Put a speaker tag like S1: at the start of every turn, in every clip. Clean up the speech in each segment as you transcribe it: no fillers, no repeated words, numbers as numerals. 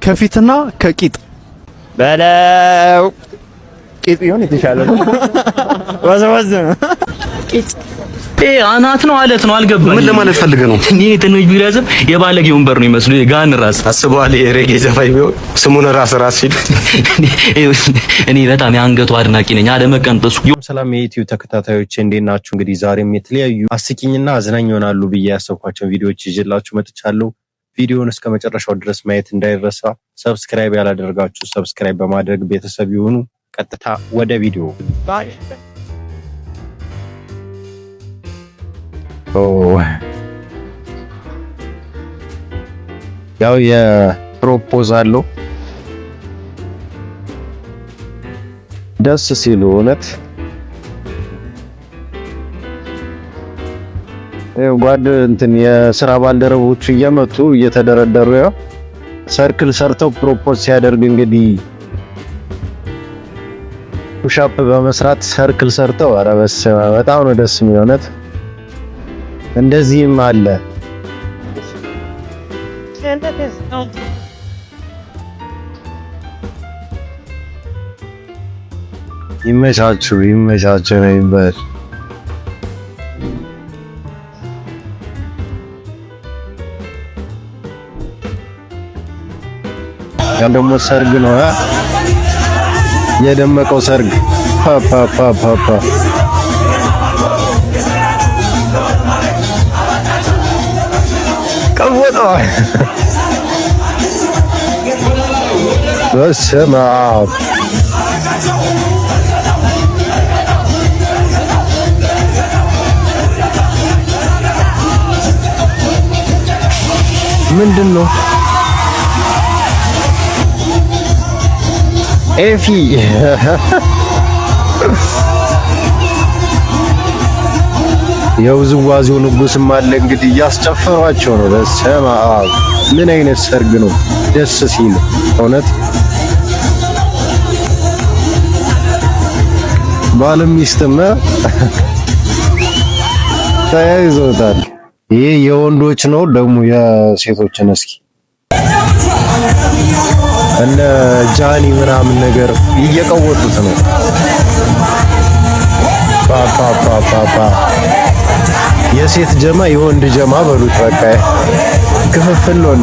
S1: ከፊትና ከቂጥ
S2: በለው ቂጥ ይሁን የተሻለ ነው። ወዘወዝ
S3: ቂጥ አናት ነው አለት ነው አልገባኝ።
S2: ምን ለማለት ፈልገህ ነው?
S3: እኔ ትንሽ ቢረዝም የባለጌ ወንበር ነው የሚመስለው። የጋን ራስ
S2: አስበዋል። የሬጌ ዘፋኝ ቢሆን ስሙን ራስ ሲል
S3: እኔ በጣም የአንገቱ አድናቂ ነኝ። አለመቀንጠሱ።
S4: ሰላም የዩቲዩብ ተከታታዮች እንዴት ናችሁ? እንግዲህ ዛሬም የተለያዩ አስቂኝና አዝናኝ ይሆናሉ ብዬ ያሰብኳቸው ቪዲዮዎች ይዤላችሁ መጥቻለሁ። ቪዲዮውን እስከ መጨረሻው ድረስ ማየት እንዳይረሳ። ሰብስክራይብ ያላደረጋችሁ ሰብስክራይብ በማድረግ ቤተሰብ ይሁኑ። ቀጥታ ወደ ቪዲዮ ያው የፕሮፖዛል ነው ደስ ሲሉ እውነት ጓድ እንትን የስራ ባልደረቦቹ እየመጡ እየተደረደሩ ያው ሰርክል ሰርተው ፕሮፖዝ ሲያደርግ እንግዲህ ፑሻፕ በመስራት ሰርክል ሰርተው ኧረ በስመ አብ በጣም ነው ደስ የሚለው እውነት። እንደዚህም አለ ይመቻችሁ ነው ይባል። ያ ደግሞ ሰርግ ነው የደመቀው ሰርግ ፓፓ ቀወጣ በስመ አብ ምንድን ነው ኤፊ የውዝዋዜው ንጉስም አለ እንግዲህ እያስጨፈሯቸው ነው። በስመ አብ ምን አይነት ሰርግ ነው ደስ ሲል እውነት። ባልም ሚስትም ተያይዘውታል። ይሄ የወንዶች ነው ደግሞ የሴቶችን እስኪ እነ ጃኒ ምናምን ነገር እየቀወጡት ነው። ፓፓ የሴት ጀማ የወንድ ጀማ በሉት በቃ ክፍፍል ነው።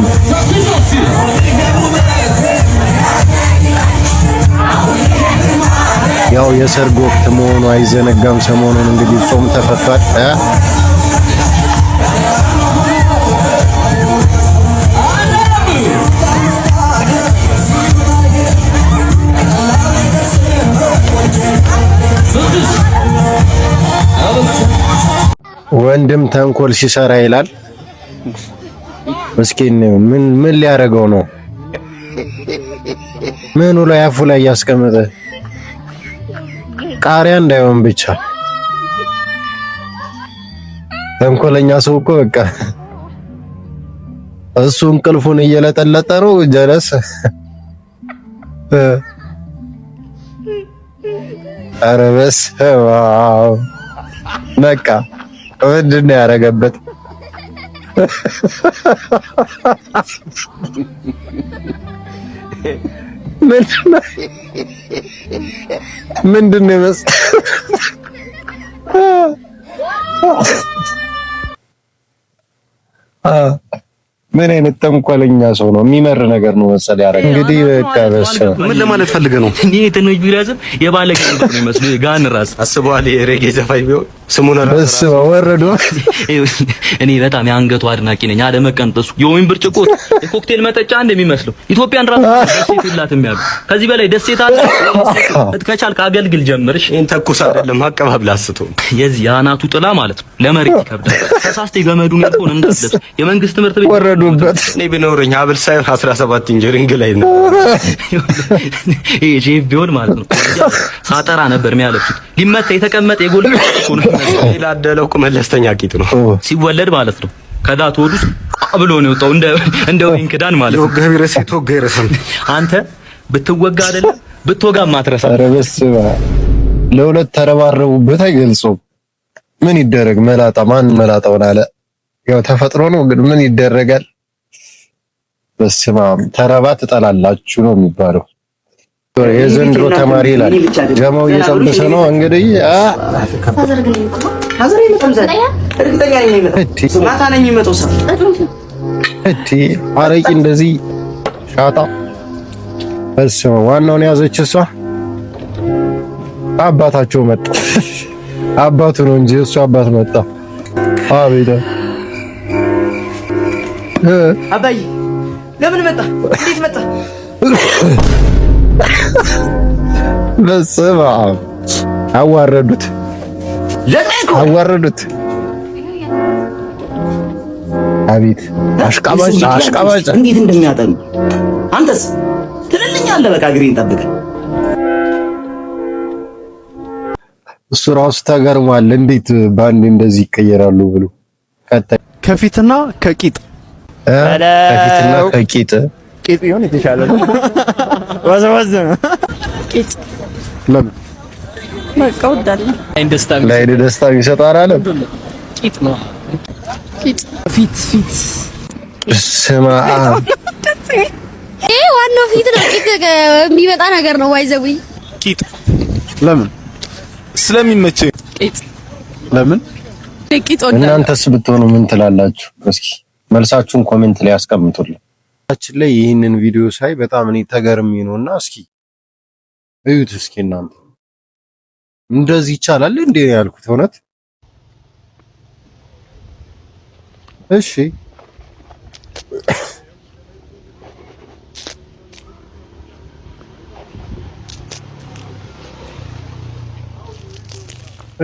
S4: ያው የሰርግ ወቅት መሆኑ አይዘነጋም። ሰሞኑን እንግዲህ ጾም ተፈቷል። ወንድም ተንኮል ሲሰራ ይላል። ምስኪን ምን ሊያደርገው ነው? ምኑ ላይ አፉ ላይ ያስቀመጠ ቃሪያ እንዳይሆን ብቻ። ተንኮለኛ ሰው እኮ በቃ እሱ እንቅልፉን እየለጠለጠ ነው። ጀለስ ኧረ በስመ አብ በቃ ምንድን ነው ያደረገበት? ምንድን ነው ምን አይነት ተንኮለኛ ሰው ነው? የሚመር ነገር ነው መሰል ያደረገው። እንግዲህ በቃ
S2: ምን ለማለት ፈልገህ ነው?
S3: እኔ ትንሽ ቢረዝም የባለጌ ወንበር ነው የሚመስለው። የጋን ራስ
S2: አስበዋል። የሬጌ ዘፋኝ ቢሆን ስሙን ራስ
S4: ወረዶ።
S3: እኔ በጣም የአንገቱ አድናቂ ነኝ። አለመቀንጠሱ የወይን ብርጭቆ የኮክቴል መጠጫ እንደሚመስለው ኢትዮጵያን ራሱ ደሴት ይላትም ያሉ ከዚህ በላይ ደሴት አለ? ከቻልክ አገልግል ጀምርሽ።
S2: ይሄን ተኩስ አይደለም አቀባብላ አስቶ
S3: የዚህ የአናቱ ጥላ ማለት ነው ለመሬት ይከብዳል። ተሳስተ ገመዱን ያልሆነ እንደልብስ የመንግስት ትምህርት ቤት
S4: ወረዱበት።
S2: እኔ ቢኖርኝ ሀብል ሳይሆን 17 ኢንጂነሪንግ ላይ ነው
S3: ይሄ ጄፍ ቢሆን ማለት ነው ሳጠራ ነበር የሚያለብሱት። ሊመታ የተቀመጠ የጎል እኮ ነው
S2: ይላደለው መለስተኛ ቂጥ ነው
S3: ሲወለድ ማለት ነው። ከዳት ወዱስ ብሎ ነው የወጣው እንደ ወይን ክዳን ማለት ነው።
S2: ወገቢረስ ተወገረሰም
S3: አንተ ብትወጋ አይደለም ብትወጋ ማትረሳ።
S4: ኧረ በስመ አብ ለሁለት ተረባረቡበት አይገልጹም። ምን ይደረግ መላጣ ማን መላጣውን አለ። ያው ተፈጥሮ ነው ግን ምን ይደረጋል። በስመ አብ ተረባ ትጠላላችሁ ነው የሚባለው። የዘንድሮ ተማሪ ይላል ጀማው እየጠበሰ ነው እንግዲህ አረቂ እንደዚህ ሻጣ በስመ አብ ዋናውን ያዘች እሷ። አባታቸው መጣ አባቱ ነው እንጂ እሱ አባት መጣ። አቤት
S1: አባዬ ለምን መጣ? እንዴት መጣ?
S4: በስመ አብ አዋረዱት አዋረዱት። አቤት አሽቃባጭ አሽቃባጭ
S1: እንዴት እንደሚያጠኑ አንተስ ትልልኛለህ። በቃ ግሪን ጠብቀህ
S4: እሱ ራሱ ተገርሟል። እንዴት ባንድ እንደዚህ ይቀየራሉ ብሎ
S5: ከፊትና ከቂጥ
S4: ከፊትና ከቂጥ
S5: ቂጥ ይሆን የተሻለ ነው። ወዘወዝ
S6: ቂጥ
S5: ለምን
S6: መቀውዳል
S4: ላይ ደስታ ይሰጣል አለ።
S6: ቂጥ ነው ቂጥ ፊት
S4: ስማ
S6: ዋናው ፊት ነው። ቂጥ የሚመጣ ነገር ነው። ዋይዘዊ
S5: ቂጥ ለምን ስለሚመቸኝ
S6: ቂጥ
S5: ለምን
S6: ቂጥ ወደ
S4: እናንተስ ብትሆኑ ምን ትላላችሁ? እስኪ መልሳችሁን ኮሜንት ላይ አስቀምጡልኝ። ታችን ላይ ይህንን ቪዲዮ ሳይ በጣም እኔ ተገርሜ ነውና እስኪ እዩት። እስኪ እናንተ እንደዚህ ይቻላል እንዴ ያልኩት እውነት። እሺ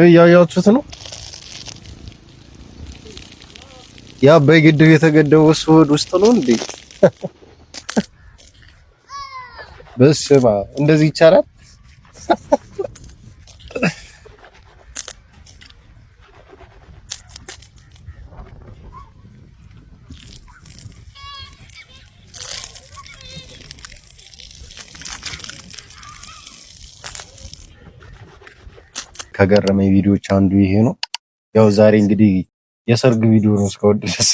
S4: እያያችሁት ነው። ያ በግድብ የተገደበው ሆድ ውስጥ ነው እንዴ? በስመ አብ እንደዚህ ይቻላል? ከገረመኝ ቪዲዮዎች አንዱ ይሄ ነው። ያው ዛሬ እንግዲህ የሰርግ ቪዲዮ ነው እስካሁን ድረስ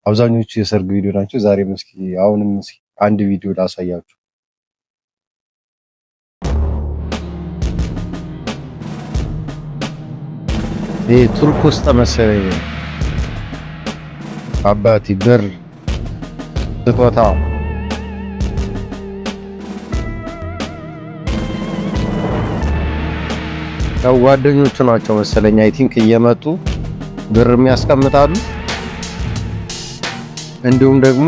S4: አብዛኞቹ የሰርግ ቪዲዮ ናቸው። ዛሬም እስኪ አሁንም እስኪ አንድ ቪዲዮ ላሳያችሁ። ይሄ ቱርክ ውስጥ መሰለኝ አባቲ ብር ስጦታ ያው ጓደኞቹ ናቸው መሰለኝ አይ ቲንክ እየመጡ ብር የሚያስቀምጣሉ እንዲሁም ደግሞ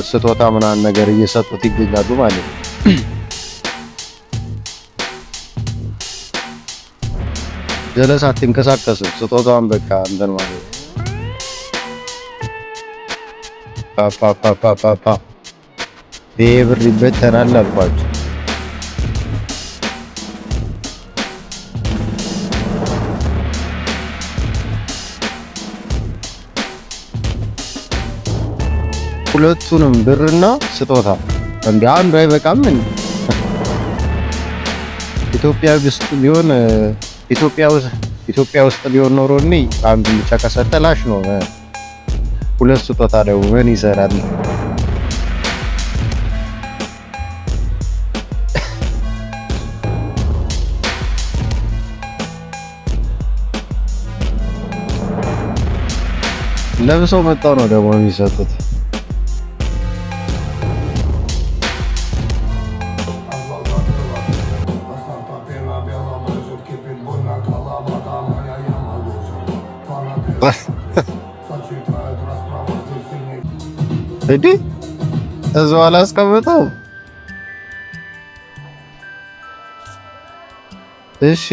S4: ስጦታ ምናምን ነገር እየሰጡት ይገኛሉ ማለት ነው። ጀለስ አትንቀሳቀስም ስጦታውን በቃ እንትን ማለት ነው። ፓፓፓፓፓ ይሄ ብር ይበተናል አልኳቸው። ሁለቱንም ብርና ስጦታ እንዴ አንዱ አይበቃም እንዴ? ኢትዮጵያ ውስጥ ቢሆን ኖሮ እኔ አንዱ ብቻ ከሰጠላሽ ነው። ሁለት ስጦታ ደግሞ ምን ይሰራል? ለብሰው መጣው ነው ደግሞ የሚሰጡት። እዲ እዛው አላስቀምጠው። እሺ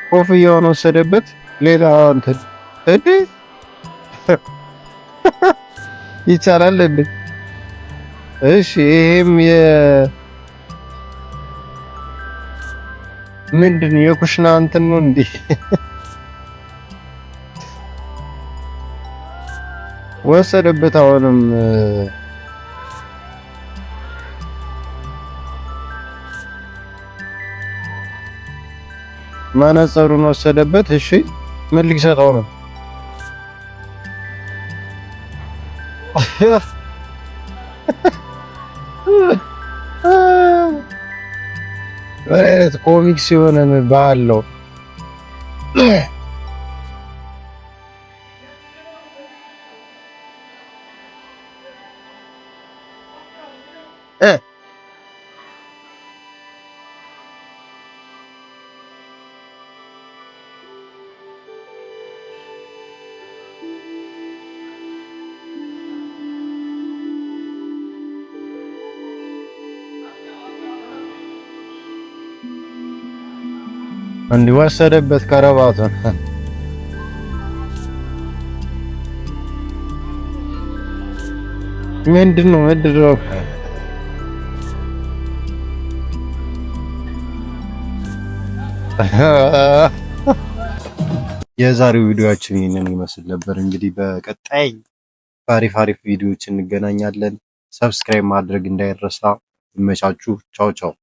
S4: ኮፍያውን ወሰደበት። ሌላ እንትን እዲ ይቻላል እንዴ? እሺ ይሄም ምንድን የኩሽና እንትን ነው እንዴ? ወሰደበት። አሁንም መነጽሩን ወሰደበት። እሺ ምን ሊሰጠው ነው? ኮሚክስ የሆነ ባለው እንዲወሰደበት ከረባቱን ምንድነው ምንድነው? የዛሬው ቪዲዮአችን ይሄንን ይመስል ነበር። እንግዲህ በቀጣይ አሪፍ ቪዲዮዎች እንገናኛለን። ሰብስክራይብ ማድረግ እንዳይረሳ። ይመቻችሁ። ቻው ቻው።